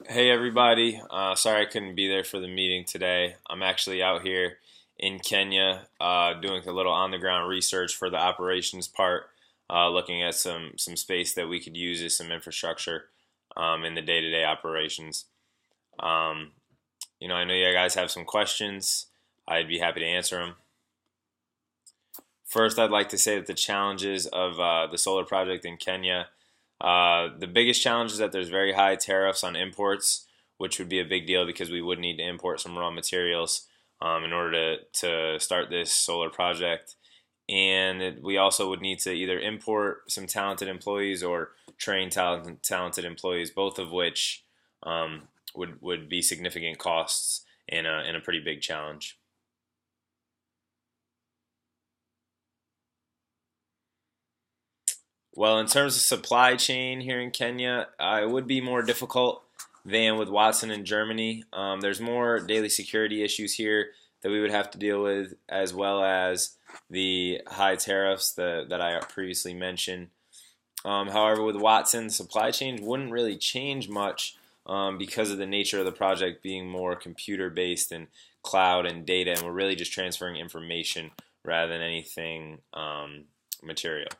Hey everybody, sorry I couldn't be there for the meeting today. I'm actually out here in Kenya doing a little on-the-ground research for the operations part, looking at some space that we could use as some infrastructure in the day-to-day operations. Um, I know you guys have some questions. I'd be happy to answer them. First, I'd like to say that the challenges of the solar project in Kenya, the biggest challenge is that there's very high tariffs on imports, which would be a big deal because we would need to import some raw materials in order to start this solar project. And we also would need to either import some talented employees or train talented employees, both of which would be significant costs and a pretty big challenge. Well, in terms of supply chain here in Kenya, it would be more difficult than with Watson in Germany. There's more daily security issues here that we would have to deal with, as well as the high tariffs that I previously mentioned. However, with Watson, supply chain wouldn't really change much because of the nature of the project being more computer based and cloud and data, and we're really just transferring information rather than anything material.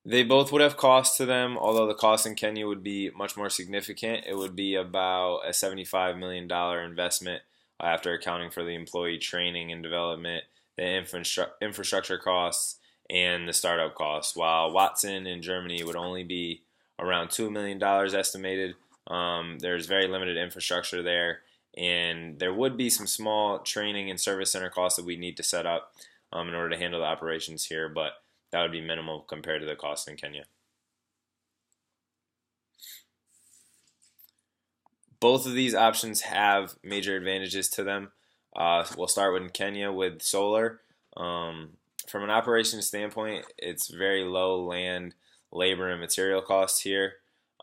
They both would have costs to them, although the cost in Kenya would be much more significant. It would be about a $75 million investment after accounting for the employee training and development, the infrastructure costs, and the startup costs. While Watson in Germany would only be around $2 million estimated. There's very limited infrastructure there, and there would be some small training and service center costs that we need to set up in order to handle the operations here, but that would be minimal compared to the cost in Kenya. Both of these options have major advantages to them. We'll start with Kenya with solar. From an operations standpoint, it's very low land, labor, and material costs here.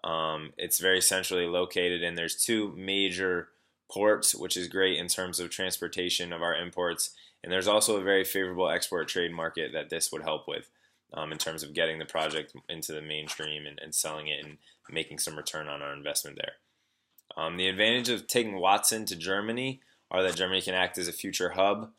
It's very centrally located, and there's two major ports, which is great in terms of transportation of our imports. And there's also a very favorable export trade market that this would help with in terms of getting the project into the mainstream and selling it and making some return on our investment there. The advantage of taking Watson to Germany are that Germany can act as a future hub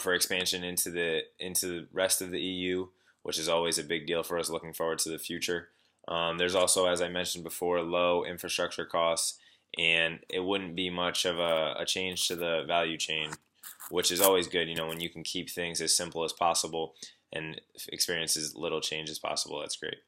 for expansion into the rest of the EU, which is always a big deal for us looking forward to the future. There's also, as I mentioned before, low infrastructure costs, and it wouldn't be much of a change to the value chain, which is always good, when you can keep things as simple as possible and experience as little change as possible. That's great.